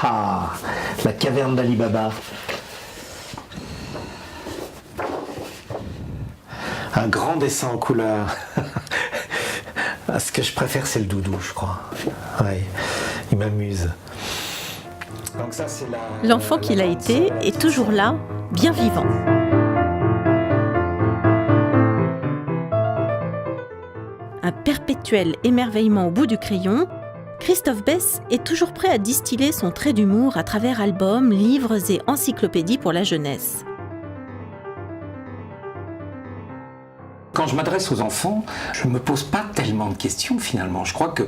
Ah, la caverne d'Ali Baba. Un grand dessin en couleur. Ce que je préfère, c'est le doudou, je crois. Ouais, il m'amuse. Donc ça, c'est L'enfant qu'il a été est toujours là, bien vivant. Un perpétuel émerveillement au bout du crayon, Christophe Besse est toujours prêt à distiller son trait d'humour à travers albums, livres et encyclopédies pour la jeunesse. Quand je m'adresse aux enfants, je ne me pose pas tellement de questions finalement. Je crois que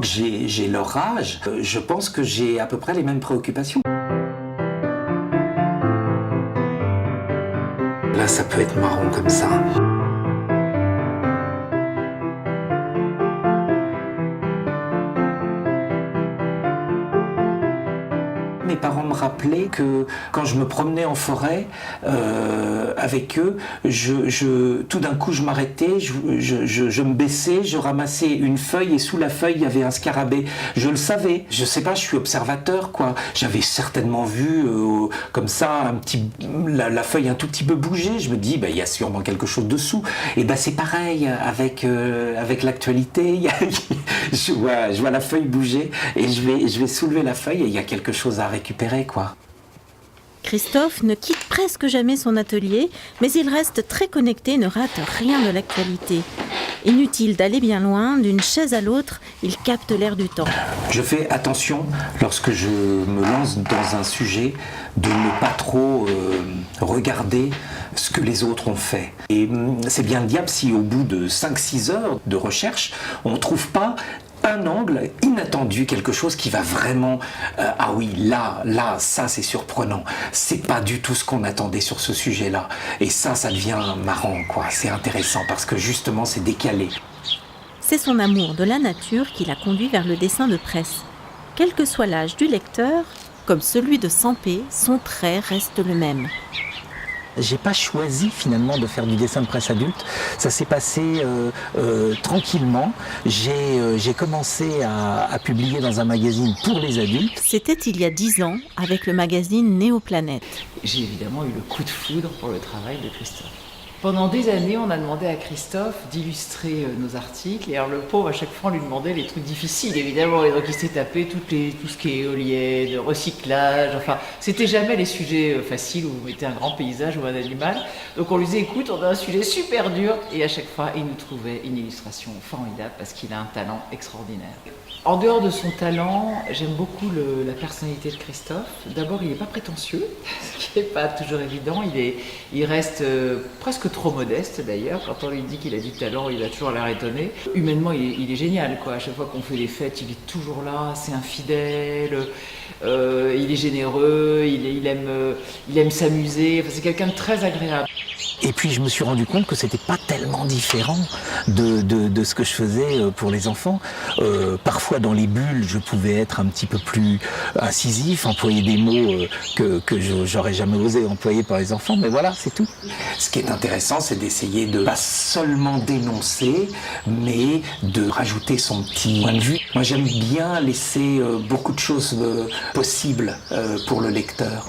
j'ai leur âge. Je pense que j'ai à peu près les mêmes préoccupations. Là, ça peut être marrant comme ça. Mes parents me rappelaient que quand je me promenais en forêt avec eux, tout d'un coup je m'arrêtais, je me baissais, je ramassais une feuille et sous la feuille il y avait un scarabée. Je le savais, je sais pas, je suis observateur quoi. J'avais certainement vu comme ça la feuille un tout petit peu bouger. Je me dis il y a sûrement quelque chose dessous. Et c'est pareil avec l'actualité. Je vois la feuille bouger et je vais soulever la feuille et il y a quelque chose à récupérer quoi. Christophe ne quitte presque jamais son atelier, mais il reste très connecté et ne rate rien de l'actualité. Inutile d'aller bien loin, d'une chaise à l'autre, il capte l'air du temps. Je fais attention, lorsque je me lance dans un sujet, de ne pas trop regarder ce que les autres ont fait. Et c'est bien le diable si au bout de 5-6 heures de recherche, on ne trouve pas un angle inattendu, quelque chose qui va vraiment ah oui, là, ça c'est surprenant, c'est pas du tout ce qu'on attendait sur ce sujet-là, et ça devient marrant quoi, c'est intéressant parce que justement c'est décalé. C'est son amour de la nature qui l'a conduit vers le dessin de presse. Quel que soit l'âge du lecteur, comme celui de Sampé, son trait reste le même. J'ai pas choisi finalement de faire du dessin de presse adulte, ça s'est passé tranquillement. J'ai commencé à publier dans un magazine pour les adultes. C'était il y a 10 ans avec le magazine Néoplanète. J'ai évidemment eu le coup de foudre pour le travail de Christophe. Pendant des années, on a demandé à Christophe d'illustrer nos articles. Et alors le pauvre, à chaque fois, on lui demandait les trucs difficiles, évidemment. Et donc il s'est tapé tout ce qui est éolienne, recyclage. Enfin, c'était jamais les sujets faciles où vous mettez un grand paysage ou un animal. Donc on lui disait, écoute, on a un sujet super dur. Et à chaque fois, il nous trouvait une illustration formidable parce qu'il a un talent extraordinaire. En dehors de son talent, j'aime beaucoup la personnalité de Christophe. D'abord, il n'est pas prétentieux, ce qui n'est pas toujours évident. Il reste presque trop modeste d'ailleurs. Quand on lui dit qu'il a du talent, il a toujours l'air étonné. Humainement, il est génial quoi. À chaque fois qu'on fait des fêtes, il est toujours là, c'est un fidèle. Il est généreux, il aime s'amuser. Enfin, c'est quelqu'un de très agréable. Et puis je me suis rendu compte que c'était pas tellement différent de ce que je faisais pour les enfants. Parfois dans les bulles, je pouvais être un petit peu plus incisif, employer des mots que j'aurais jamais osé employer par les enfants, mais voilà, c'est tout. Ce qui est intéressant, c'est d'essayer de pas seulement dénoncer, mais de rajouter son petit point de vue. Moi, j'aime bien laisser beaucoup de choses possibles pour le lecteur.